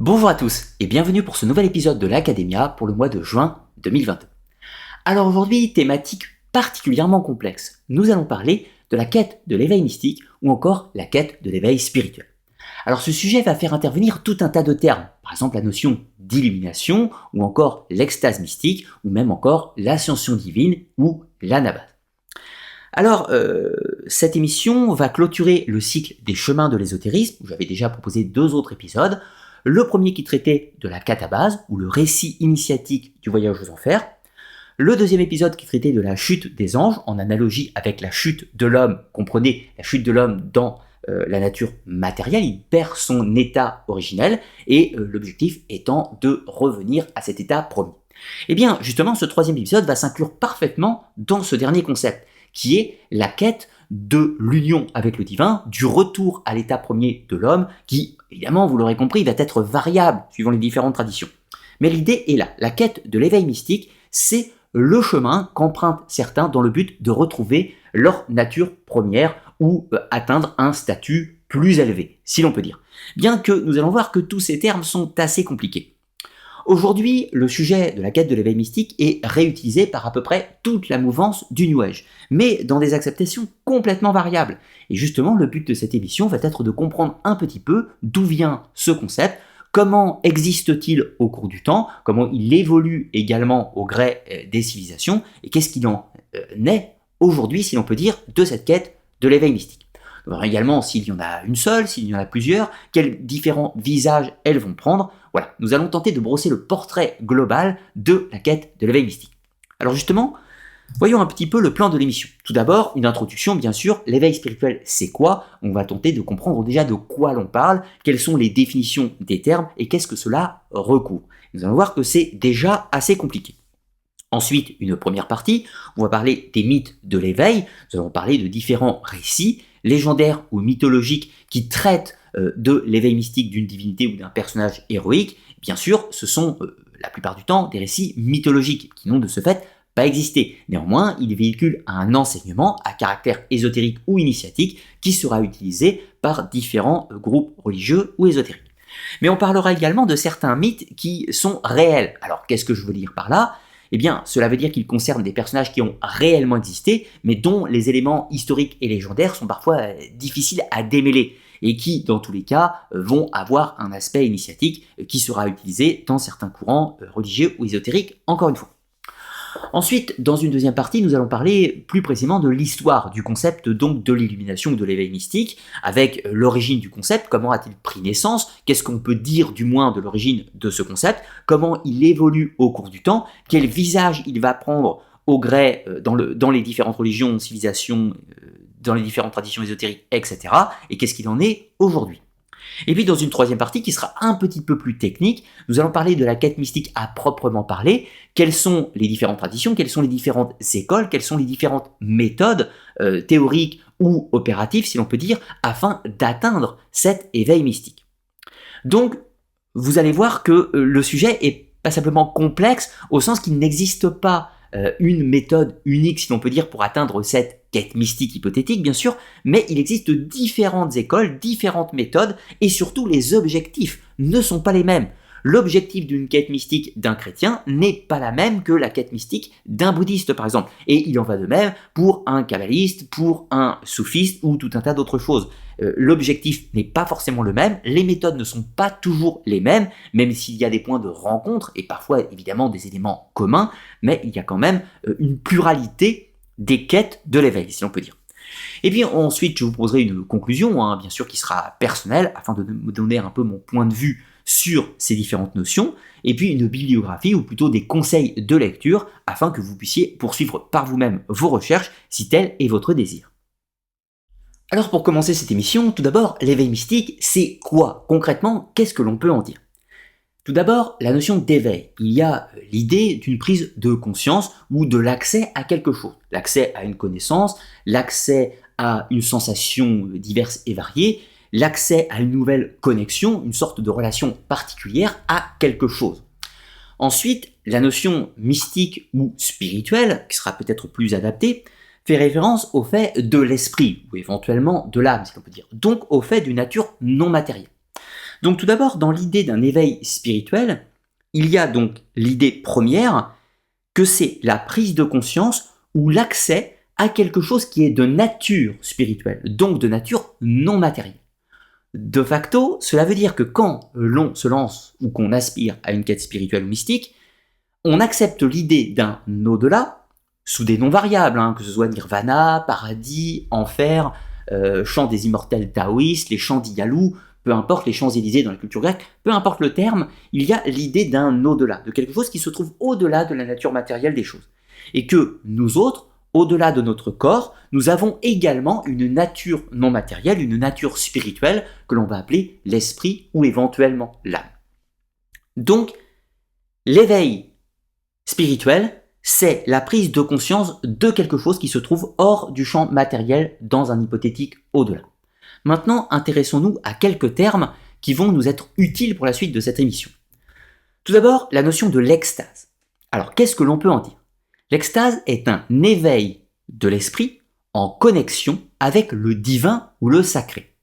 Bonjour à tous et bienvenue pour ce nouvel épisode de l'Academia pour le mois de juin 2022. Alors aujourd'hui, thématique particulièrement complexe. Nous allons parler de la quête de l'éveil mystique ou encore la quête de l'éveil spirituel. Alors ce sujet va faire intervenir tout un tas de termes, par exemple la notion d'illumination ou encore l'extase mystique ou même encore l'ascension divine ou l'anabase. Alors, cette émission va clôturer le cycle des chemins de l'ésotérisme, où j'avais déjà proposé 2 autres épisodes. Le premier qui traitait de la catabase, ou le récit initiatique du voyage aux enfers. Le deuxième épisode qui traitait de la chute des anges, en analogie avec la chute de l'homme, comprenez la chute de l'homme dans la nature matérielle, il perd son état originel, et l'objectif étant de revenir à cet état premier. Et bien, justement, ce troisième épisode va s'inclure parfaitement dans ce dernier concept, qui est la quête de l'union avec le divin, du retour à l'état premier de l'homme, qui, évidemment, vous l'aurez compris, va être variable suivant les différentes traditions. Mais l'idée est là, la quête de l'éveil mystique, c'est le chemin qu'empruntent certains dans le but de retrouver leur nature première ou atteindre un statut plus élevé, si l'on peut dire. Bien que nous allons voir que tous ces termes sont assez compliqués. Aujourd'hui, le sujet de la quête de l'éveil mystique est réutilisé par à peu près toute la mouvance du New Age, mais dans des acceptations complètement variables. Et justement, le but de cette émission va être de comprendre un petit peu d'où vient ce concept, comment existe-t-il au cours du temps, comment il évolue également au gré des civilisations, et qu'est-ce qu'il en est aujourd'hui, si l'on peut dire, de cette quête de l'éveil mystique. Alors également, s'il y en a une seule, s'il y en a plusieurs, quels différents visages elles vont prendre. Voilà, nous allons tenter de brosser le portrait global de la quête de l'éveil mystique. Alors justement, voyons un petit peu le plan de l'émission. Tout d'abord, une introduction, bien sûr, l'éveil spirituel, c'est quoi? On va tenter de comprendre déjà de quoi l'on parle, quelles sont les définitions des termes et qu'est-ce que cela recouvre. Nous allons voir que c'est déjà assez compliqué. Ensuite, une première partie, on va parler des mythes de l'éveil, nous allons parler de différents récits, légendaires ou mythologiques qui traitent de l'éveil mystique d'une divinité ou d'un personnage héroïque. Bien sûr, ce sont la plupart du temps des récits mythologiques qui n'ont de ce fait pas existé. Néanmoins, ils véhiculent un enseignement à caractère ésotérique ou initiatique qui sera utilisé par différents groupes religieux ou ésotériques. Mais on parlera également de certains mythes qui sont réels. Alors, qu'est-ce que je veux dire par là ? Eh bien, cela veut dire qu'ils concernent des personnages qui ont réellement existé, mais dont les éléments historiques et légendaires sont parfois difficiles à démêler, et qui, dans tous les cas, vont avoir un aspect initiatique qui sera utilisé dans certains courants religieux ou ésotériques, encore une fois. Ensuite, dans une deuxième partie, nous allons parler plus précisément de l'histoire du concept donc de l'illumination ou de l'éveil mystique, avec l'origine du concept, comment a-t-il pris naissance, qu'est-ce qu'on peut dire du moins de l'origine de ce concept, comment il évolue au cours du temps, quel visage il va prendre au gré dans les différentes religions, civilisations, dans les différentes traditions ésotériques, etc. Et qu'est-ce qu'il en est aujourd'hui. Et puis dans une troisième partie qui sera un petit peu plus technique, nous allons parler de la quête mystique à proprement parler, quelles sont les différentes traditions, quelles sont les différentes écoles, quelles sont les différentes méthodes théoriques ou opératives, si l'on peut dire, afin d'atteindre cet éveil mystique. Donc, vous allez voir que le sujet est pas simplement complexe, au sens qu'il n'existe pas une méthode unique, si l'on peut dire, pour atteindre cette quête mystique hypothétique, bien sûr, mais il existe différentes écoles, différentes méthodes, et surtout les objectifs ne sont pas les mêmes. L'objectif d'une quête mystique d'un chrétien n'est pas la même que la quête mystique d'un bouddhiste, par exemple. Et il en va de même pour un kabbaliste, pour un soufiste ou tout un tas d'autres choses. L'objectif n'est pas forcément le même, les méthodes ne sont pas toujours les mêmes, même s'il y a des points de rencontre et parfois évidemment des éléments communs, mais il y a quand même une pluralité des quêtes de l'éveil, si l'on peut dire. Et puis ensuite, je vous proposerai une conclusion, bien sûr, qui sera personnelle, afin de me donner un peu mon point de vue sur ces différentes notions, et puis une bibliographie, ou plutôt des conseils de lecture, afin que vous puissiez poursuivre par vous-même vos recherches, si tel est votre désir. Alors pour commencer cette émission, tout d'abord, l'éveil mystique, c'est quoi? Concrètement, qu'est-ce que l'on peut en dire? Tout d'abord, la notion d'éveil. Il y a l'idée d'une prise de conscience ou de l'accès à quelque chose. L'accès à une connaissance, l'accès à une sensation diverse et variée, l'accès à une nouvelle connexion, une sorte de relation particulière à quelque chose. Ensuite, la notion mystique ou spirituelle, qui sera peut-être plus adaptée, fait référence au fait de l'esprit, ou éventuellement de l'âme, si l'on peut dire, donc au fait d'une nature non matérielle. Donc tout d'abord, dans l'idée d'un éveil spirituel, il y a donc l'idée première que c'est la prise de conscience ou l'accès à quelque chose qui est de nature spirituelle, donc de nature non matérielle. De facto, cela veut dire que quand l'on se lance ou qu'on aspire à une quête spirituelle ou mystique, on accepte l'idée d'un au-delà, sous des noms variables, que ce soit nirvana, paradis, enfer, chant des immortels taoïstes, les chants d'Iyalu, peu importe les Champs-Élysées dans la culture grecque, peu importe le terme, il y a l'idée d'un au-delà, de quelque chose qui se trouve au-delà de la nature matérielle des choses. Et que nous autres, au-delà de notre corps, nous avons également une nature non matérielle, une nature spirituelle que l'on va appeler l'esprit ou éventuellement l'âme. Donc, l'éveil spirituel, c'est la prise de conscience de quelque chose qui se trouve hors du champ matériel dans un hypothétique au-delà. Maintenant, intéressons-nous à quelques termes qui vont nous être utiles pour la suite de cette émission. Tout d'abord, la notion de l'extase. Alors, qu'est-ce que l'on peut en dire ? L'extase est un éveil de l'esprit en connexion avec le divin ou le sacré,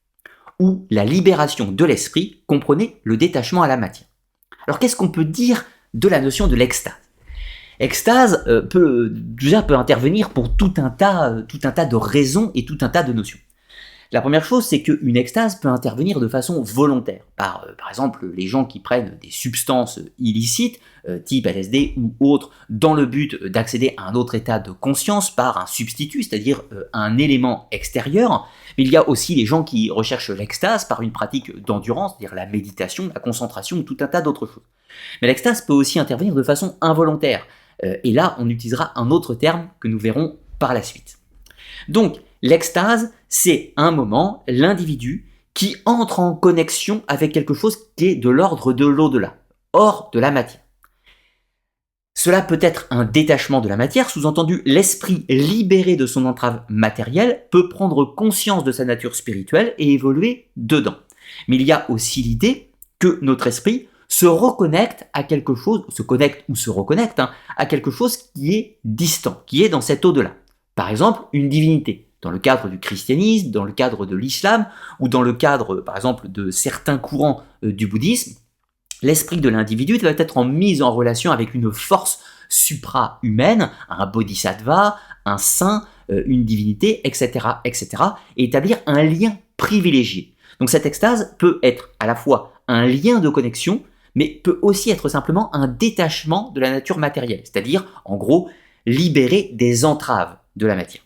où la libération de l'esprit comprenait le détachement à la matière. Alors, qu'est-ce qu'on peut dire de la notion de l'extase ? Extase peut intervenir pour tout un tas de raisons et tout un tas de notions. La première chose, c'est qu'une extase peut intervenir de façon volontaire, par exemple les gens qui prennent des substances illicites, type LSD ou autres, dans le but d'accéder à un autre état de conscience par un substitut, c'est-à-dire un élément extérieur. Mais il y a aussi les gens qui recherchent l'extase par une pratique d'endurance, c'est-à-dire la méditation, la concentration ou tout un tas d'autres choses. Mais l'extase peut aussi intervenir de façon involontaire, et là on utilisera un autre terme que nous verrons par la suite. Donc, l'extase, c'est un moment, l'individu, qui entre en connexion avec quelque chose qui est de l'ordre de l'au-delà, hors de la matière. Cela peut être un détachement de la matière, sous-entendu l'esprit libéré de son entrave matérielle peut prendre conscience de sa nature spirituelle et évoluer dedans. Mais il y a aussi l'idée que notre esprit se reconnecte à quelque chose, à quelque chose qui est distant, qui est dans cet au-delà. Par exemple, une divinité, dans le cadre du christianisme, dans le cadre de l'islam, ou dans le cadre, par exemple, de certains courants du bouddhisme, l'esprit de l'individu doit être mis en relation avec une force supra-humaine, un bodhisattva, un saint, une divinité, etc., etc., et établir un lien privilégié. Donc cette extase peut être à la fois un lien de connexion, mais peut aussi être simplement un détachement de la nature matérielle, c'est-à-dire, en gros, libérer des entraves de la matière.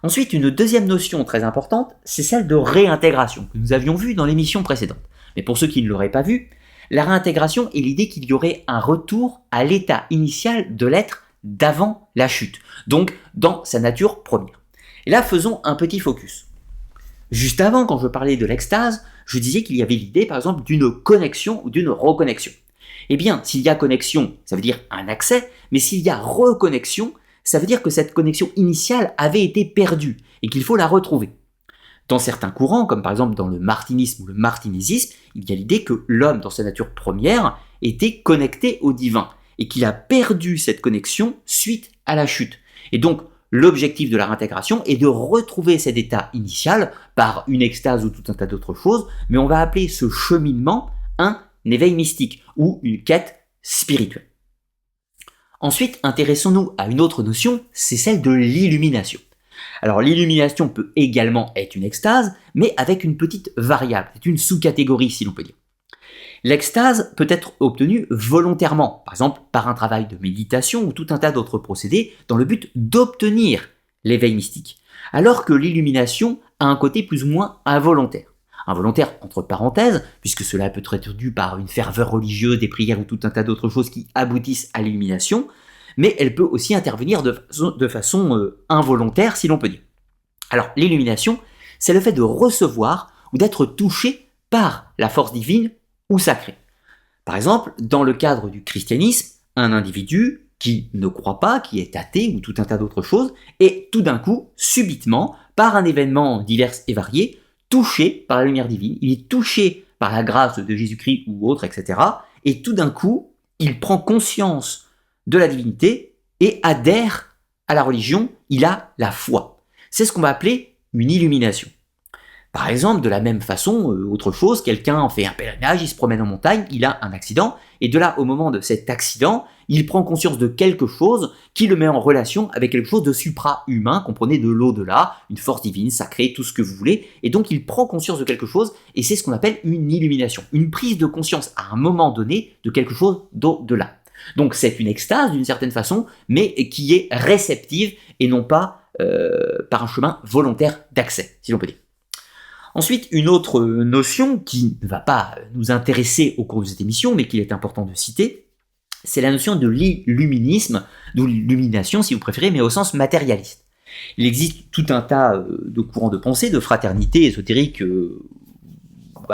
Ensuite, une deuxième notion très importante, c'est celle de réintégration, que nous avions vue dans l'émission précédente. Mais pour ceux qui ne l'auraient pas vue, la réintégration est l'idée qu'il y aurait un retour à l'état initial de l'être d'avant la chute, donc dans sa nature première. Et là, faisons un petit focus. Juste avant, quand je parlais de l'extase, je disais qu'il y avait l'idée, par exemple, d'une connexion ou d'une reconnexion. Eh bien, s'il y a connexion, ça veut dire un accès, mais s'il y a reconnexion, ça veut dire que cette connexion initiale avait été perdue et qu'il faut la retrouver. Dans certains courants, comme par exemple dans le martinisme ou le martinésisme, il y a l'idée que l'homme, dans sa nature première, était connecté au divin et qu'il a perdu cette connexion suite à la chute. Et donc, l'objectif de la réintégration est de retrouver cet état initial par une extase ou tout un tas d'autres choses, mais on va appeler ce cheminement un éveil mystique ou une quête spirituelle. Ensuite, intéressons-nous à une autre notion, c'est celle de l'illumination. Alors l'illumination peut également être une extase, mais avec une petite variable, c'est une sous-catégorie si l'on peut dire. L'extase peut être obtenue volontairement, par exemple par un travail de méditation ou tout un tas d'autres procédés dans le but d'obtenir l'éveil mystique, alors que l'illumination a un côté plus ou moins involontaire. Involontaire entre parenthèses, puisque cela peut être dû par une ferveur religieuse, des prières ou tout un tas d'autres choses qui aboutissent à l'illumination, mais elle peut aussi intervenir de façon involontaire, si l'on peut dire. Alors, l'illumination, c'est le fait de recevoir ou d'être touché par la force divine ou sacrée. Par exemple, dans le cadre du christianisme, un individu qui ne croit pas, qui est athée ou tout un tas d'autres choses, est tout d'un coup, subitement, par un événement divers et varié, touché par la lumière divine, il est touché par la grâce de Jésus-Christ ou autre, etc. Et tout d'un coup, il prend conscience de la divinité et adhère à la religion, il a la foi. C'est ce qu'on va appeler une illumination. Par exemple, de la même façon, autre chose, quelqu'un fait un pèlerinage, il se promène en montagne, il a un accident, et de là, au moment de cet accident, il prend conscience de quelque chose qui le met en relation avec quelque chose de supra-humain, comprenez, de l'au-delà, une force divine, sacrée, tout ce que vous voulez, et donc il prend conscience de quelque chose, et c'est ce qu'on appelle une illumination, une prise de conscience à un moment donné de quelque chose d'au-delà. Donc c'est une extase d'une certaine façon, mais qui est réceptive et non pas par un chemin volontaire d'accès, si l'on peut dire. Ensuite, une autre notion qui ne va pas nous intéresser au cours de cette émission, mais qu'il est important de citer, c'est la notion de l'illuminisme, de l'illumination si vous préférez, mais au sens matérialiste. Il existe tout un tas de courants de pensée, de fraternité ésotérique,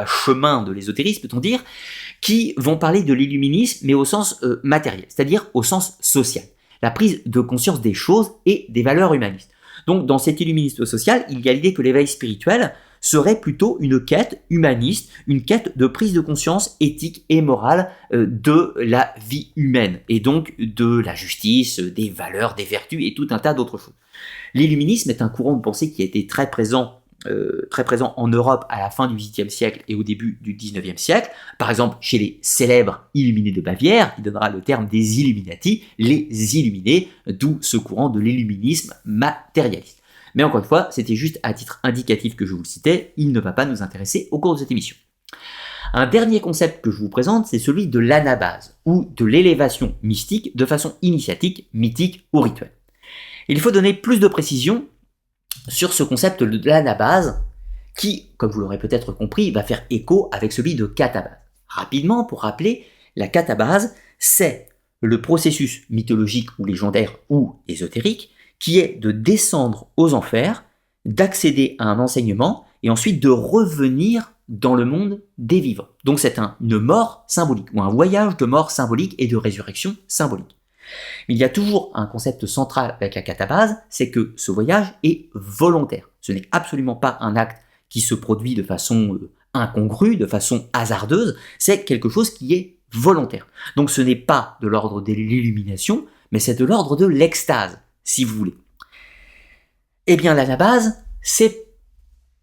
chemin de l'ésotérisme peut-on dire, qui vont parler de l'illuminisme, mais au sens matériel, c'est-à-dire au sens social. La prise de conscience des choses et des valeurs humanistes. Donc dans cet illuminisme social, il y a l'idée que l'éveil spirituel serait plutôt une quête humaniste, une quête de prise de conscience éthique et morale de la vie humaine, et donc de la justice, des valeurs, des vertus et tout un tas d'autres choses. L'illuminisme est un courant de pensée qui a été très présent en Europe à la fin du XVIIIe siècle et au début du XIXe siècle, par exemple chez les célèbres illuminés de Bavière, qui donnera le terme des Illuminati, les illuminés, d'où ce courant de l'illuminisme matérialiste. Mais encore une fois, c'était juste à titre indicatif que je vous le citais, il ne va pas nous intéresser au cours de cette émission. Un dernier concept que je vous présente, c'est celui de l'anabase, ou de l'élévation mystique de façon initiatique, mythique ou rituelle. Il faut donner plus de précision sur ce concept de l'anabase, qui, comme vous l'aurez peut-être compris, va faire écho avec celui de catabase. Rapidement, pour rappeler, la catabase, c'est le processus mythologique ou légendaire ou ésotérique qui est de descendre aux enfers, d'accéder à un enseignement et ensuite de revenir dans le monde des vivants. Donc c'est une mort symbolique, ou un voyage de mort symbolique et de résurrection symbolique. Mais il y a toujours un concept central avec la catabase, c'est que ce voyage est volontaire. Ce n'est absolument pas un acte qui se produit de façon incongrue, de façon hasardeuse, c'est quelque chose qui est volontaire. Donc ce n'est pas de l'ordre de l'illumination, mais c'est de l'ordre de l'extase, si vous voulez. Eh bien l'anabase, c'est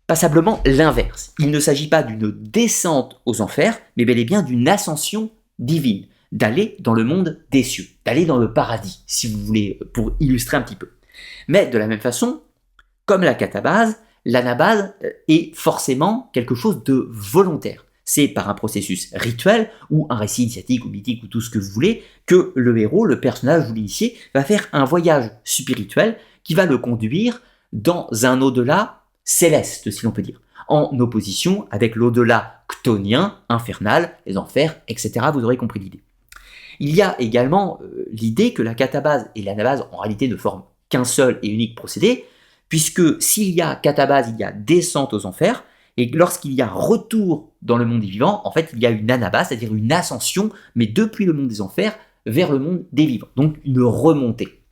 passablement l'inverse. Il ne s'agit pas d'une descente aux enfers, mais bel et bien d'une ascension divine, d'aller dans le monde des cieux, d'aller dans le paradis, si vous voulez, pour illustrer un petit peu. Mais de la même façon, comme la catabase, l'anabase est forcément quelque chose de volontaire. C'est par un processus rituel, ou un récit initiatique ou mythique, ou tout ce que vous voulez, que le héros, le personnage ou l'initié, va faire un voyage spirituel qui va le conduire dans un au-delà céleste, si l'on peut dire, en opposition avec l'au-delà chthonien, infernal, les enfers, etc. Vous aurez compris l'idée. Il y a également l'idée que la catabase et l'anabase en réalité ne forment qu'un seul et unique procédé, puisque s'il y a catabase, il y a descente aux enfers, et lorsqu'il y a retour dans le monde des vivants, en fait il y a une anabase, c'est-à-dire une ascension, mais depuis le monde des enfers vers le monde des vivants, donc une remontée.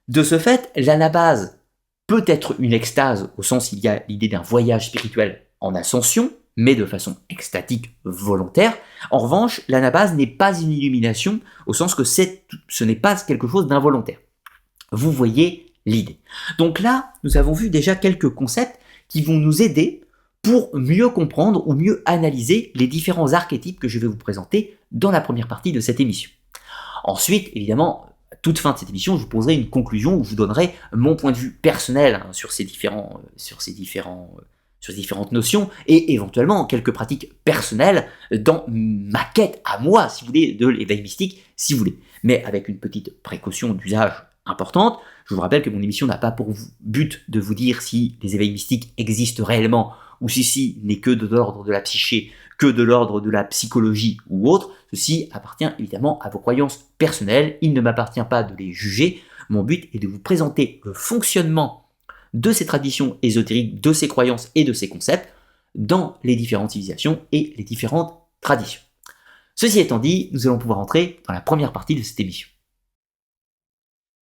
De ce fait, l'anabase peut être une extase, au sens où il y a l'idée d'un voyage spirituel en ascension, mais de façon extatique volontaire. En revanche, l'anabase n'est pas une illumination, au sens que ce n'est pas quelque chose d'involontaire. Vous voyez l'idée. Donc là, nous avons vu déjà quelques concepts qui vont nous aider pour mieux comprendre ou mieux analyser les différents archétypes que je vais vous présenter dans la première partie de cette émission. Ensuite, évidemment, à toute fin de cette émission, je vous poserai une conclusion où je vous donnerai mon point de vue personnel sur ces différentes notions et éventuellement quelques pratiques personnelles dans ma quête à moi, si vous voulez, de l'éveil mystique, si vous voulez. Mais avec une petite précaution d'usage importante, je vous rappelle que mon émission n'a pas pour but de vous dire si les éveils mystiques existent réellement ou si ceci n'est que de l'ordre de la psyché, que de l'ordre de la psychologie ou autre. Ceci appartient évidemment à vos croyances personnelles, il ne m'appartient pas de les juger. Mon but est de vous présenter le fonctionnement de ces traditions ésotériques, de ces croyances et de ces concepts dans les différentes civilisations et les différentes traditions. Ceci étant dit, nous allons pouvoir entrer dans la première partie de cette émission.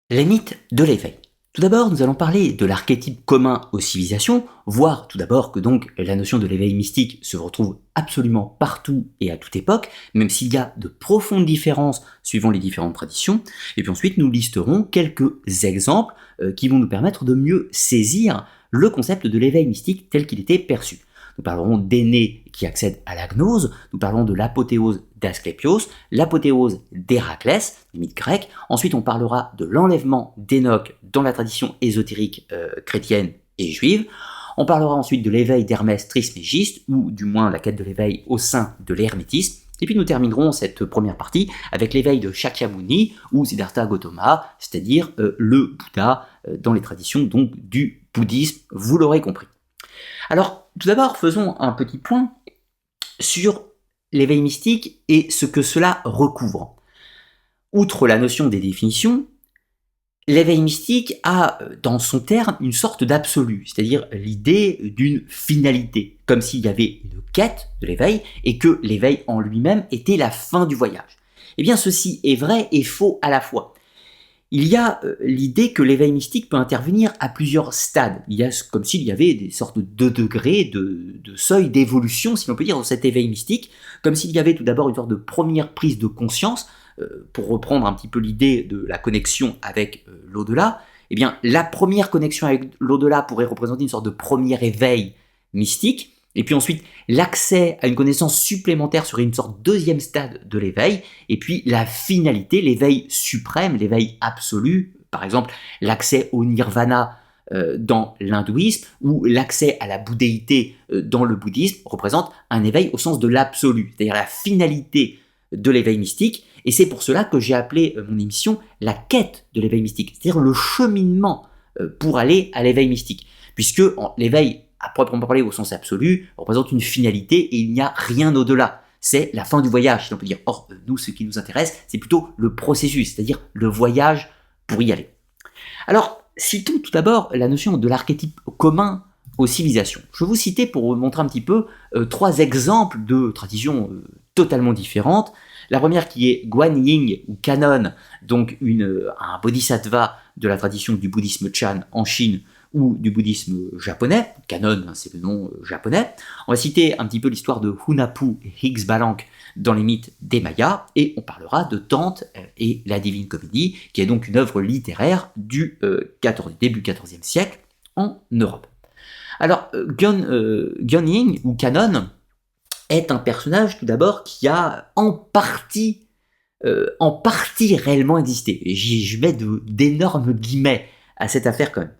Les mythes de l'éveil. Tout d'abord, nous allons parler de l'archétype commun aux civilisations, voir tout d'abord que donc la notion de l'éveil mystique se retrouve absolument partout et à toute époque, même s'il y a de profondes différences suivant les différentes traditions, et puis ensuite nous listerons quelques exemples qui vont nous permettre de mieux saisir le concept de l'éveil mystique tel qu'il était perçu. Nous parlerons d'Énée qui accède à la gnose, nous parlerons de l'apothéose d'Asclépios, l'apothéose d'Héraclès, du mythe grec, ensuite on parlera de l'enlèvement d'Hénoch dans la tradition ésotérique chrétienne et juive, on parlera ensuite de l'éveil d'Hermès Trismégiste, ou du moins la quête de l'éveil au sein de l'hermétisme, et puis nous terminerons cette première partie avec l'éveil de Shakyamuni ou Siddhartha Gautama, c'est-à-dire le Bouddha dans les traditions donc du bouddhisme, vous l'aurez compris. Alors tout d'abord faisons un petit point sur l'éveil mystique et ce que cela recouvre. Outre la notion des définitions, l'éveil mystique a dans son terme une sorte d'absolu, c'est-à-dire l'idée d'une finalité, comme s'il y avait une quête de l'éveil et que l'éveil en lui-même était la fin du voyage. Eh bien ceci est vrai et faux à la fois. Il y a l'idée que l'éveil mystique peut intervenir à plusieurs stades. Il y a comme s'il y avait des sortes de degrés, de seuils d'évolution, si l'on peut dire, dans cet éveil mystique, comme s'il y avait tout d'abord une sorte de première prise de conscience, pour reprendre un petit peu l'idée de la connexion avec l'au-delà. Eh bien, la première connexion avec l'au-delà pourrait représenter une sorte de premier éveil mystique, et puis ensuite, l'accès à une connaissance supplémentaire serait une sorte de deuxième stade de l'éveil, et puis la finalité, l'éveil suprême, l'éveil absolu, par exemple l'accès au nirvana dans l'hindouisme, ou l'accès à la bouddhéité dans le bouddhisme, représente un éveil au sens de l'absolu, c'est-à-dire la finalité de l'éveil mystique, et c'est pour cela que j'ai appelé mon émission la quête de l'éveil mystique, c'est-à-dire le cheminement pour aller à l'éveil mystique, puisque l'éveil à proprement parler au sens absolu, représente une finalité et il n'y a rien au-delà. C'est la fin du voyage, si l'on peut dire. Or, nous, ce qui nous intéresse, c'est plutôt le processus, c'est-à-dire le voyage pour y aller. Alors, citons tout d'abord la notion de l'archétype commun aux civilisations. Je vais vous citer pour vous montrer un petit peu 3 exemples de traditions totalement différentes. La première qui est Guanyin ou Kannon, donc un bodhisattva de la tradition du bouddhisme Chan en Chine, ou du bouddhisme japonais, Kannon c'est le nom japonais. On va citer un petit peu l'histoire de Hunahpu et Higgs-Balank dans les mythes des Mayas, et on parlera de Dante et la Divine Comédie, qui est donc une œuvre littéraire du début XIVe siècle en Europe. Alors, Guanyin ou Kannon est un personnage tout d'abord qui a en partie réellement existé. Et je mets d'énormes guillemets à cette affaire quand même.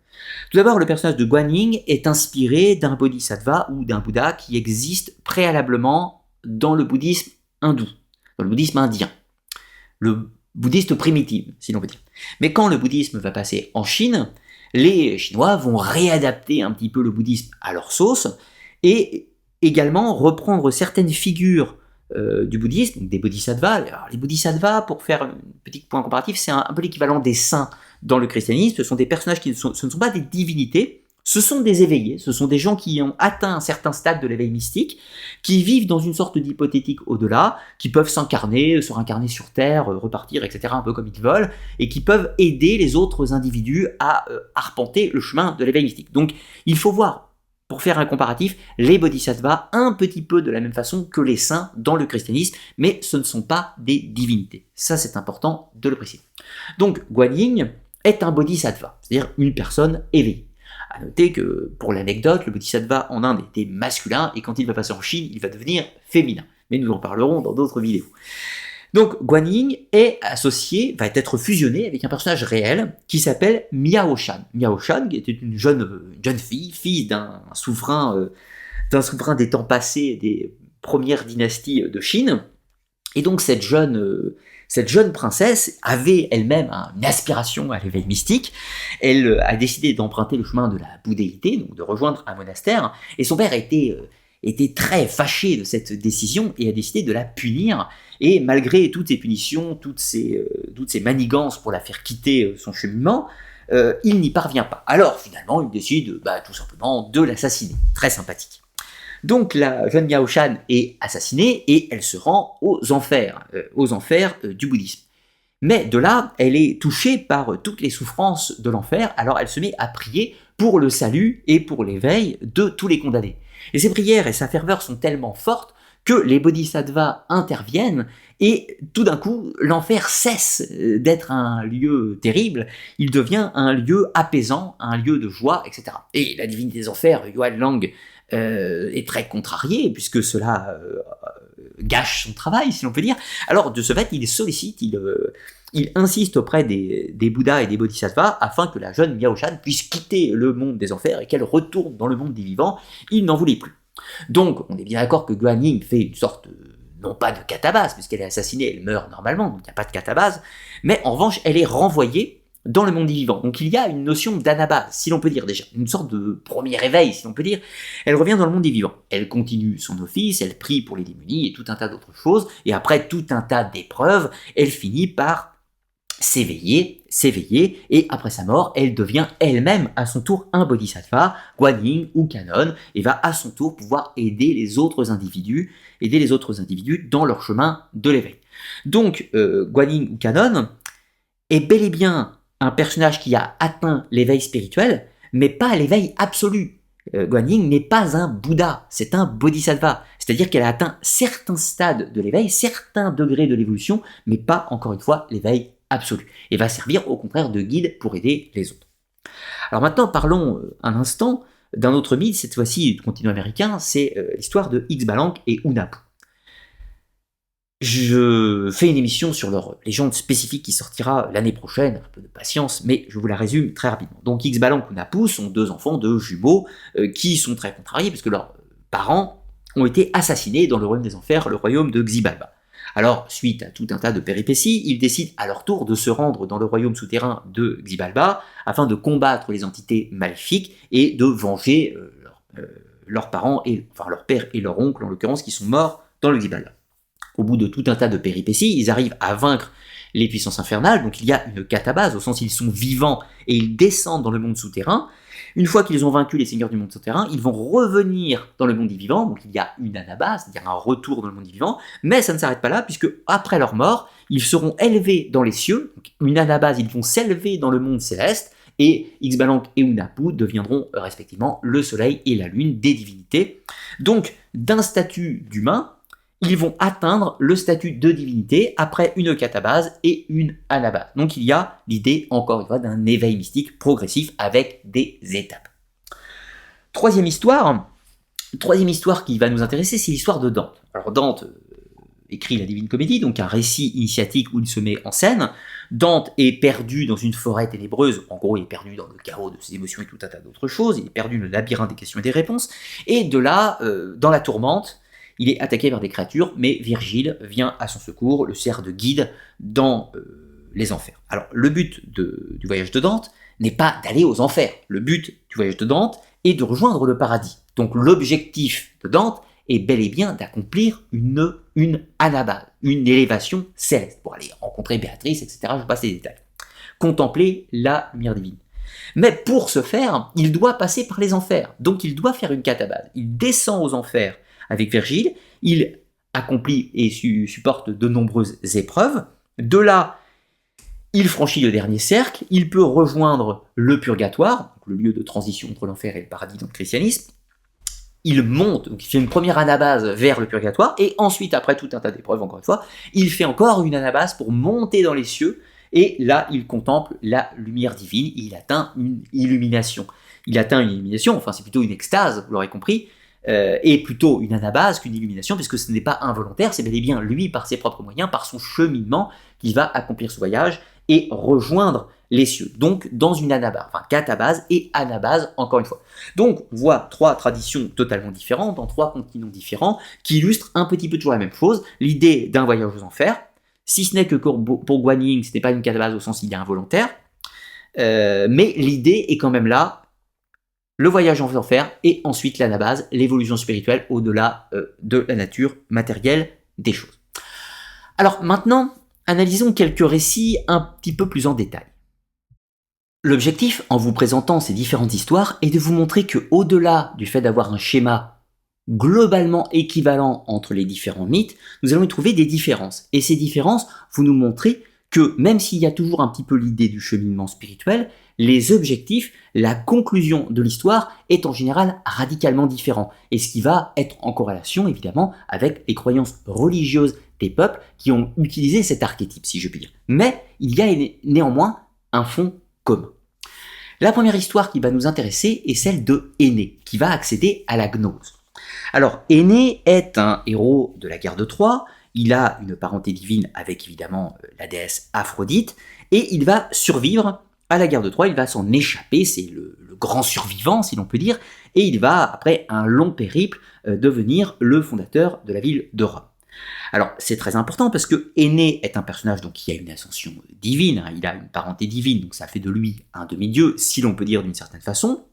Tout d'abord, le personnage de Guanyin est inspiré d'un bodhisattva ou d'un Bouddha qui existe préalablement dans le bouddhisme hindou, dans le bouddhisme indien, le bouddhiste primitif, si l'on veut dire. Mais quand le bouddhisme va passer en Chine, les Chinois vont réadapter un petit peu le bouddhisme à leur sauce et également reprendre certaines figures du bouddhisme, donc des bodhisattvas. Alors, les bodhisattvas, pour faire un petit point comparatif, c'est un peu l'équivalent des saints dans le christianisme. Ce sont des personnages ce ne sont pas des divinités, ce sont des éveillés, ce sont des gens qui ont atteint un certain stade de l'éveil mystique, qui vivent dans une sorte d'hypothétique au-delà, qui peuvent s'incarner, se réincarner sur Terre, repartir, etc., un peu comme ils veulent, et qui peuvent aider les autres individus à arpenter le chemin de l'éveil mystique. Donc il faut voir, pour faire un comparatif, les bodhisattvas un petit peu de la même façon que les saints dans le christianisme, mais ce ne sont pas des divinités. Ça, c'est important de le préciser. Donc, Guanyin est un bodhisattva, c'est-à-dire une personne éveillée. À noter que, pour l'anecdote, le bodhisattva en Inde était masculin, et quand il va passer en Chine, il va devenir féminin. Mais nous en parlerons dans d'autres vidéos. Donc, Guanyin va être fusionné avec un personnage réel qui s'appelle Miao Shan. Miao Shan, qui était une jeune fille d'un souverain des temps passés, des premières dynasties de Chine. Et donc, cette jeune princesse avait elle-même une aspiration à l'éveil mystique. Elle a décidé d'emprunter le chemin de la bouddhéité, donc de rejoindre un monastère. Et son père était très fâché de cette décision et a décidé de la punir. Et malgré toutes ces punitions, toutes ces manigances pour la faire quitter son cheminement, il n'y parvient pas. Alors finalement, il décide tout simplement de l'assassiner. Très sympathique. Donc la jeune Miao Shan est assassinée et elle se rend aux enfers du bouddhisme. Mais de là, elle est touchée par toutes les souffrances de l'enfer, alors elle se met à prier pour le salut et pour l'éveil de tous les condamnés. Et ses prières et sa ferveur sont tellement fortes que les bodhisattvas interviennent et tout d'un coup, l'enfer cesse d'être un lieu terrible, il devient un lieu apaisant, un lieu de joie, etc. Et la divinité des enfers, Yuan Lang, est très contrarié, puisque cela gâche son travail, si l'on peut dire. Alors, de ce fait, il sollicite, il insiste auprès des Bouddhas et des Bodhisattvas afin que la jeune Miao Shan puisse quitter le monde des enfers et qu'elle retourne dans le monde des vivants. Il n'en voulait plus. Donc, on est bien d'accord que Guanyin fait une sorte, non pas de catabase, puisqu'elle est assassinée, elle meurt normalement, donc il n'y a pas de catabase, mais en revanche, elle est renvoyée dans le monde des vivants. Donc il y a une notion d'anabase, si l'on peut dire déjà, une sorte de premier réveil, si l'on peut dire. Elle revient dans le monde des vivants. Elle continue son office, elle prie pour les démunis et tout un tas d'autres choses, et après tout un tas d'épreuves, elle finit par s'éveiller, et après sa mort, elle devient elle-même à son tour un bodhisattva, Guanyin ou Canon, et va à son tour pouvoir aider les autres individus dans leur chemin de l'éveil. Donc, Guanyin ou Canon est bel et bien un personnage qui a atteint l'éveil spirituel, mais pas l'éveil absolu. Guanyin n'est pas un Bouddha, c'est un bodhisattva. C'est-à-dire qu'elle a atteint certains stades de l'éveil, certains degrés de l'évolution, mais pas, encore une fois, l'éveil absolu. Et va servir au contraire de guide pour aider les autres. Alors maintenant, parlons un instant d'un autre mythe, cette fois-ci du continent américain, c'est l'histoire de Xbalanque et Hunahpu. Je fais une émission sur leur légende spécifique qui sortira l'année prochaine, un peu de patience, mais je vous la résume très rapidement. Donc Xbalanque et Hunahpu sont deux enfants de jumeaux qui sont très contrariés parce que leurs parents ont été assassinés dans le royaume des enfers, le royaume de Xibalba. Alors, suite à tout un tas de péripéties, ils décident à leur tour de se rendre dans le royaume souterrain de Xibalba afin de combattre les entités maléfiques et de venger leurs parents, enfin leur père et leur oncle en l'occurrence, qui sont morts dans le Xibalba. Au bout de tout un tas de péripéties, ils arrivent à vaincre les puissances infernales, donc il y a une catabase, au sens où ils sont vivants et ils descendent dans le monde souterrain. Une fois qu'ils ont vaincu les seigneurs du monde souterrain, ils vont revenir dans le monde des vivants, donc il y a une anabase, c'est-à-dire un retour dans le monde des vivants, mais ça ne s'arrête pas là, puisque après leur mort, ils seront élevés dans les cieux, donc une anabase, ils vont s'élever dans le monde céleste, et Xbalanque et Hunahpu deviendront respectivement le soleil et la lune des divinités. Donc, d'un statut d'humain, ils vont atteindre le statut de divinité après une catabase et une anabase. Donc il y a l'idée, encore une fois, d'un éveil mystique progressif avec des étapes. Troisième histoire qui va nous intéresser, c'est l'histoire de Dante. Alors Dante écrit la Divine Comédie, donc un récit initiatique où il se met en scène. Dante est perdu dans une forêt ténébreuse, en gros il est perdu dans le chaos de ses émotions et tout un tas d'autres choses, il est perdu dans le labyrinthe des questions et des réponses, et de là, dans la tourmente, il est attaqué par des créatures, mais Virgile vient à son secours, le sert de guide dans les enfers. Alors, le but du voyage de Dante n'est pas d'aller aux enfers. Le but du voyage de Dante est de rejoindre le paradis. Donc, l'objectif de Dante est bel et bien d'accomplir une anabase, une élévation céleste, pour aller rencontrer Béatrice, etc. Je passe les détails. Contempler la lumière divine. Mais pour ce faire, il doit passer par les enfers. Donc, il doit faire une catabase. Il descend aux enfers avec Virgile, il accomplit et supporte de nombreuses épreuves. De là, il franchit le dernier cercle, il peut rejoindre le purgatoire, le lieu de transition entre l'enfer et le paradis dans le christianisme. Il monte, donc il fait une première anabase vers le purgatoire, et ensuite, après tout un tas d'épreuves, encore une fois, il fait encore une anabase pour monter dans les cieux, et là, il contemple la lumière divine, il atteint une illumination. Enfin c'est plutôt une extase, vous l'aurez compris, et plutôt une anabase qu'une illumination, puisque ce n'est pas involontaire, c'est bel et bien lui, par ses propres moyens, par son cheminement, qui va accomplir ce voyage et rejoindre les cieux. Donc, dans une anabase, enfin catabase et anabase, encore une fois. Donc, on voit trois traditions totalement différentes, dans trois continents différents, qui illustrent un petit peu toujours la même chose, l'idée d'un voyage aux enfers, si ce n'est que pour Guanyin, ce n'est pas une catabase au sens il est involontaire, mais l'idée est quand même là, le voyage en enfer, et ensuite l'anabase, l'évolution spirituelle au-delà de la nature matérielle des choses. Alors maintenant, analysons quelques récits un petit peu plus en détail. L'objectif, en vous présentant ces différentes histoires, est de vous montrer que, au-delà du fait d'avoir un schéma globalement équivalent entre les différents mythes, nous allons y trouver des différences. Et ces différences vont nous montrer que, même s'il y a toujours un petit peu l'idée du cheminement spirituel, les objectifs, la conclusion de l'histoire est en général radicalement différent, et ce qui va être en corrélation évidemment avec les croyances religieuses des peuples qui ont utilisé cet archétype, si je puis dire. Mais il y a néanmoins un fond commun. La première histoire qui va nous intéresser est celle de Énée, qui va accéder à la gnose. Alors, Énée est un héros de la guerre de Troie, il a une parenté divine avec évidemment la déesse Aphrodite, et il va survivre à la guerre de Troie, il va s'en échapper, c'est le grand survivant si l'on peut dire, et il va, après un long périple, devenir le fondateur de la ville de Rome. Alors c'est très important parce que Énée est un personnage donc, qui a une ascension divine, il a une parenté divine, donc ça fait de lui un demi-dieu, si l'on peut dire d'une certaine façon.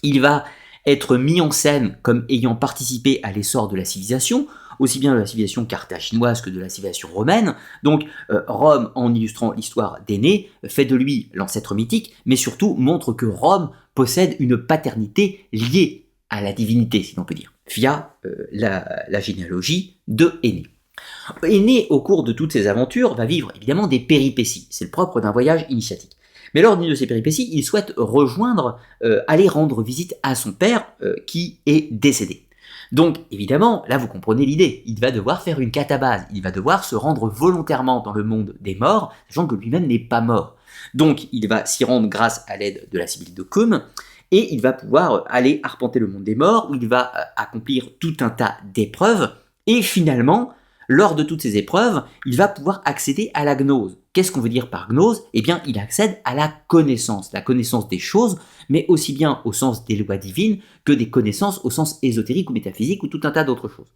Il va être mis en scène comme ayant participé à l'essor de la civilisation, aussi bien de la civilisation carthaginoise que de la civilisation romaine. Donc Rome, en illustrant l'histoire d'Énée, fait de lui l'ancêtre mythique, mais surtout montre que Rome possède une paternité liée à la divinité, si l'on peut dire, via la généalogie de Énée. Énée, au cours de toutes ses aventures, va vivre évidemment des péripéties, c'est le propre d'un voyage initiatique. Mais lors d'une de ces péripéties, il souhaite aller rendre visite à son père qui est décédé. Donc, évidemment, là vous comprenez l'idée, il va devoir faire une catabase, il va devoir se rendre volontairement dans le monde des morts, sachant que lui-même n'est pas mort. Donc, il va s'y rendre grâce à l'aide de la Sibylle de Côme, et il va pouvoir aller arpenter le monde des morts, où il va accomplir tout un tas d'épreuves, et finalement, lors de toutes ces épreuves, il va pouvoir accéder à la gnose. Qu'est-ce qu'on veut dire par gnose? Eh bien, il accède à la connaissance des choses, mais aussi bien au sens des lois divines que des connaissances au sens ésotérique ou métaphysique ou tout un tas d'autres choses.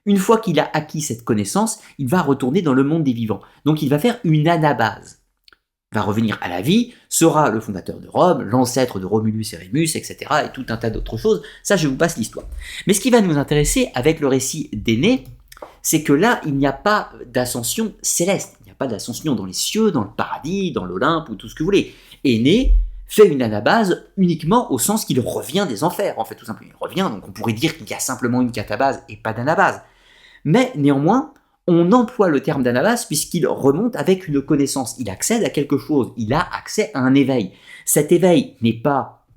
Une fois qu'il a acquis cette connaissance, il va retourner dans le monde des vivants. Donc il va faire une anabase. Il va revenir à la vie, sera le fondateur de Rome, l'ancêtre de Romulus et Rémus, etc. et tout un tas d'autres choses. Ça, je vous passe l'histoire. Mais ce qui va nous intéresser avec le récit d'Énée, c'est que là, il n'y a pas d'ascension céleste, il n'y a pas d'ascension dans les cieux, dans le paradis, dans l'Olympe ou tout ce que vous voulez. Énée fait une anabase uniquement au sens qu'il revient des enfers, en fait, tout simplement. Il revient, donc on pourrait dire qu'il y a simplement une catabase et pas d'anabase. Mais néanmoins, on emploie le terme d'anabase puisqu'il remonte avec une connaissance, il accède à quelque chose, il a accès à un éveil. Cet éveil n'est pas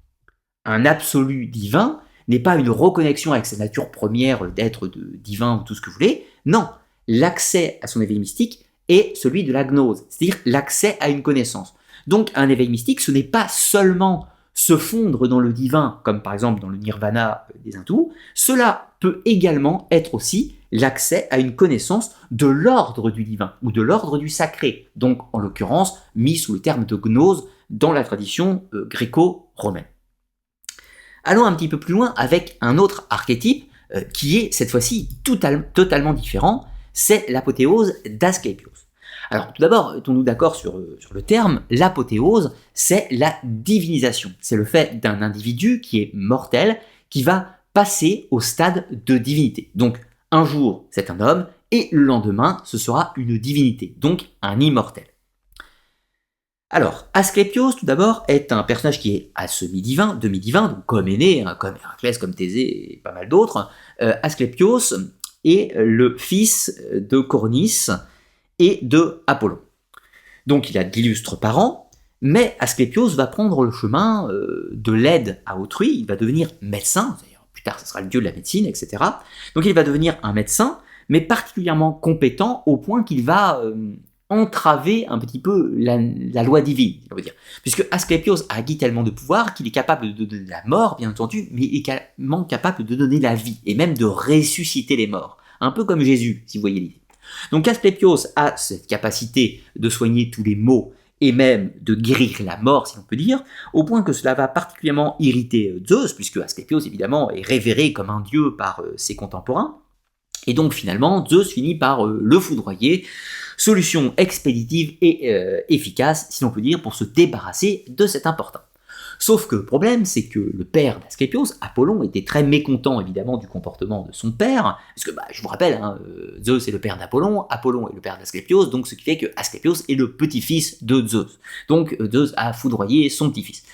un absolu divin, n'est pas une reconnexion avec sa nature première d'être divin ou tout ce que vous voulez. Non, l'accès à son éveil mystique est celui de la gnose, c'est-à-dire l'accès à une connaissance. Donc un éveil mystique, ce n'est pas seulement se fondre dans le divin, comme par exemple dans le nirvana des hindous, cela peut également être aussi l'accès à une connaissance de l'ordre du divin ou de l'ordre du sacré, donc en l'occurrence mis sous le terme de gnose dans la tradition gréco-romaine. Allons un petit peu plus loin avec un autre archétype qui est cette fois-ci totalement différent, c'est l'apothéose d'Asclépios. Alors tout d'abord, mettons-nous d'accord sur le terme, l'apothéose, c'est la divinisation. C'est le fait d'un individu qui est mortel, qui va passer au stade de divinité. Donc un jour, c'est un homme, et le lendemain, ce sera une divinité, donc un immortel. Alors, Asclépios, tout d'abord, est un personnage qui est à semi-divin, demi-divin, donc comme Énée, comme Héraclès, comme Thésée, et pas mal d'autres. Asclépios est le fils de Coronis et de Apollon. Donc il a d'illustres parents, mais Asclépios va prendre le chemin de l'aide à autrui, il va devenir médecin, plus tard ce sera le dieu de la médecine, etc. Donc il va devenir un médecin, mais particulièrement compétent au point qu'il va entraver un petit peu la loi divine, on va dire. Puisque Asclépios a acquis tellement de pouvoir qu'il est capable de donner la mort, bien entendu, mais également capable de donner la vie, et même de ressusciter les morts. Un peu comme Jésus, si vous voyez l'idée. Donc Asclépios a cette capacité de soigner tous les maux, et même de guérir la mort, si l'on peut dire, au point que cela va particulièrement irriter Zeus, puisque Asclépios, évidemment, est révéré comme un dieu par ses contemporains. Et donc finalement, Zeus finit par le foudroyer. Solution expéditive et efficace, si l'on peut dire, pour se débarrasser de cet importun. Sauf que le problème, c'est que le père d'Asclépios, Apollon, était très mécontent évidemment du comportement de son père, parce que je vous rappelle, Zeus est le père d'Apollon, Apollon est le père d'Asclépios, donc ce qui fait que Asclépios est le petit-fils de Zeus. Donc Zeus a foudroyé son petit-fils.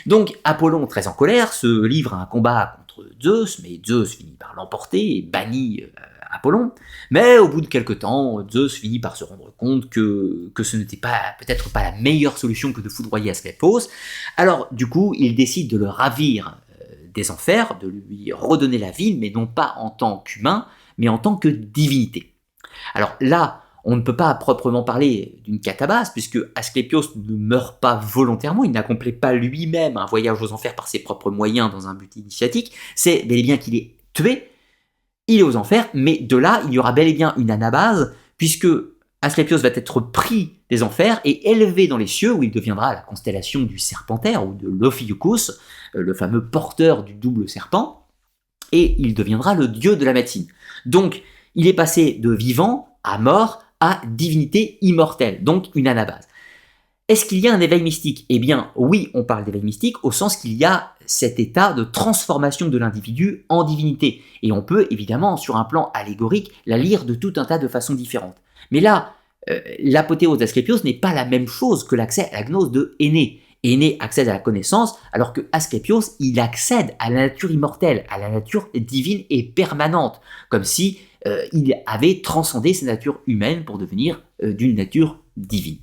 Donc Apollon, très en colère, se livre à un combat contre Zeus, mais Zeus finit par l'emporter et bannit Apollon, mais au bout de quelque temps, Zeus finit par se rendre compte que ce n'était peut-être pas la meilleure solution que de foudroyer Asclépios. Alors du coup, il décide de le ravir des enfers, de lui redonner la vie, mais non pas en tant qu'humain, mais en tant que divinité. Alors là, on ne peut pas proprement parler d'une catabase, puisque Asclépios ne meurt pas volontairement, il n'accomplit pas lui-même un voyage aux enfers par ses propres moyens dans un but initiatique, c'est bel et bien qu'il est tué, il est aux enfers, mais de là, il y aura bel et bien une anabase, puisque Asclépios va être pris des enfers et élevé dans les cieux, où il deviendra la constellation du Serpentaire, ou de l'Ophiuchus, le fameux porteur du double serpent, et il deviendra le dieu de la médecine. Donc, il est passé de vivant à mort à divinité immortelle, donc une anabase. Est-ce qu'il y a un éveil mystique? Eh bien, oui, on parle d'éveil mystique au sens qu'il y a cet état de transformation de l'individu en divinité. Et on peut, évidemment, sur un plan allégorique, la lire de tout un tas de façons différentes. Mais là, l'apothéose d'Asclépios n'est pas la même chose que l'accès à la gnose de Énée. Énée accède à la connaissance, alors que Asclépios, il accède à la nature immortelle, à la nature divine et permanente, comme si il avait transcendé sa nature humaine pour devenir d'une nature divine.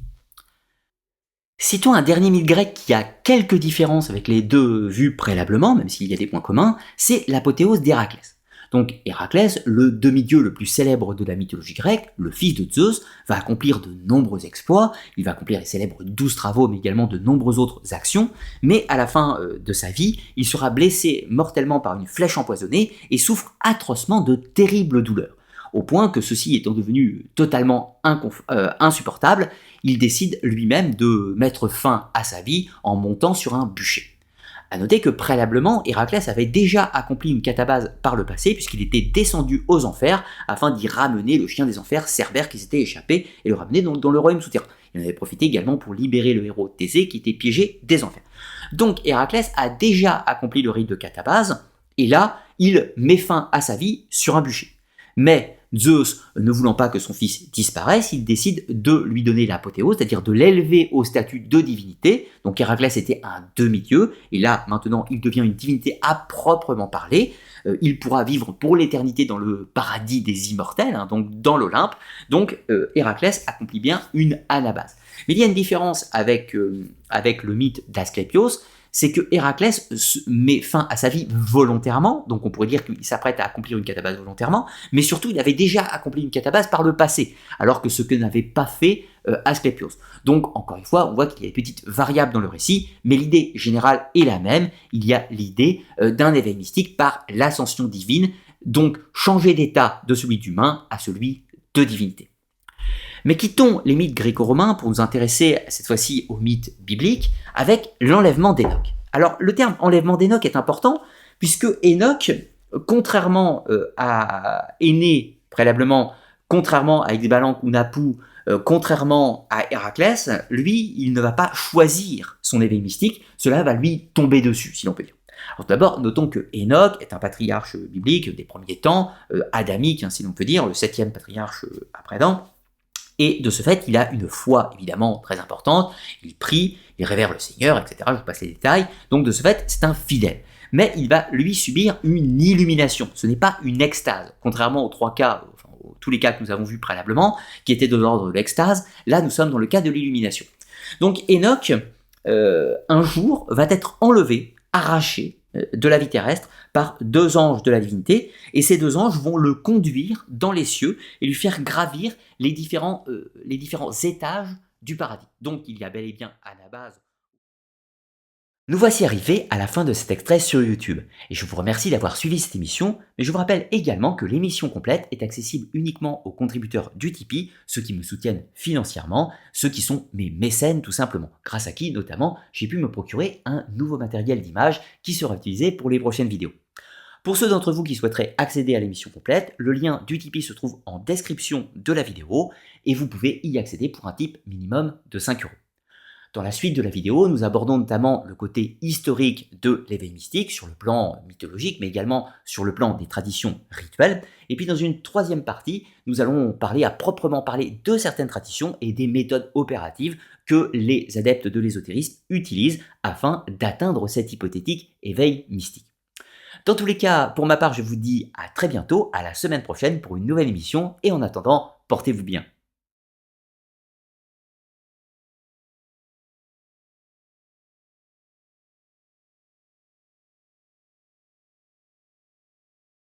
Citons un dernier mythe grec qui a quelques différences avec les deux vus préalablement, même s'il y a des points communs, c'est l'apothéose d'Héraclès. Donc Héraclès, le demi-dieu le plus célèbre de la mythologie grecque, le fils de Zeus, va accomplir de nombreux exploits, il va accomplir les célèbres 12 travaux, mais également de nombreuses autres actions, mais à la fin de sa vie, il sera blessé mortellement par une flèche empoisonnée et souffre atrocement de terribles douleurs. Au point que ceci étant devenu totalement insupportable, il décide lui-même de mettre fin à sa vie en montant sur un bûcher. A noter que préalablement, Héraclès avait déjà accompli une catabase par le passé, puisqu'il était descendu aux enfers afin d'y ramener le chien des enfers, Cerbère, qui s'était échappé, et le ramener dans le royaume souterrain. Il en avait profité également pour libérer le héros Thésée, qui était piégé des enfers. Donc Héraclès a déjà accompli le rite de catabase, et là, il met fin à sa vie sur un bûcher. Mais Zeus, ne voulant pas que son fils disparaisse, il décide de lui donner l'apothéose, c'est-à-dire de l'élever au statut de divinité. Donc Héraclès était un demi-dieu, et là, maintenant, il devient une divinité à proprement parler. Il pourra vivre pour l'éternité dans le paradis des immortels, donc dans l'Olympe. Donc Héraclès accomplit bien une anabase. Mais il y a une différence avec le mythe d'Asclépios, c'est que Héraclès met fin à sa vie volontairement, donc on pourrait dire qu'il s'apprête à accomplir une catabase volontairement, mais surtout il avait déjà accompli une catabase par le passé, alors que ce que n'avait pas fait Asclépios. Donc encore une fois, on voit qu'il y a des petites variables dans le récit, mais l'idée générale est la même, il y a l'idée d'un éveil mystique par l'ascension divine, donc changer d'état de celui d'humain à celui de divinité. Mais quittons les mythes gréco-romains pour nous intéresser cette fois-ci aux mythes bibliques avec l'enlèvement d'Hénoch. Alors le terme enlèvement d'Hénoch est important puisque Hénoch, contrairement à Énée préalablement, contrairement à Exbalanque ou Napou, contrairement à Héraclès, lui, il ne va pas choisir son éveil mystique, cela va lui tomber dessus, si l'on peut dire. Alors d'abord, notons que Hénoch est un patriarche biblique des premiers temps, adamique, si l'on peut dire, le 7e patriarche après Adam. Et de ce fait, il a une foi évidemment très importante, il prie, il révère le Seigneur, etc. Je vous passe les détails. Donc de ce fait, c'est un fidèle. Mais il va lui subir une illumination. Ce n'est pas une extase. Contrairement aux tous les cas que nous avons vus préalablement, qui étaient de l'ordre de l'extase, là nous sommes dans le cas de l'illumination. Donc Hénoch, un jour, va être enlevé, arraché de la vie terrestre par 2 anges de la divinité, et ces 2 anges vont le conduire dans les cieux et lui faire gravir les différents étages du paradis. Donc il y a bel et bien Anabase. Nous voici arrivés à la fin de cet extrait sur YouTube, et je vous remercie d'avoir suivi cette émission, mais je vous rappelle également que l'émission complète est accessible uniquement aux contributeurs du Tipeee, ceux qui me soutiennent financièrement, ceux qui sont mes mécènes tout simplement, grâce à qui notamment j'ai pu me procurer un nouveau matériel d'image qui sera utilisé pour les prochaines vidéos. Pour ceux d'entre vous qui souhaiteraient accéder à l'émission complète, le lien du Tipeee se trouve en description de la vidéo, et vous pouvez y accéder pour un tip minimum de 5 €. Dans la suite de la vidéo, nous abordons notamment le côté historique de l'éveil mystique sur le plan mythologique, mais également sur le plan des traditions rituelles. Et puis dans une troisième partie, nous allons parler à proprement parler de certaines traditions et des méthodes opératives que les adeptes de l'ésotérisme utilisent afin d'atteindre cet hypothétique éveil mystique. Dans tous les cas, pour ma part, je vous dis à très bientôt, à la semaine prochaine pour une nouvelle émission, et en attendant, portez-vous bien.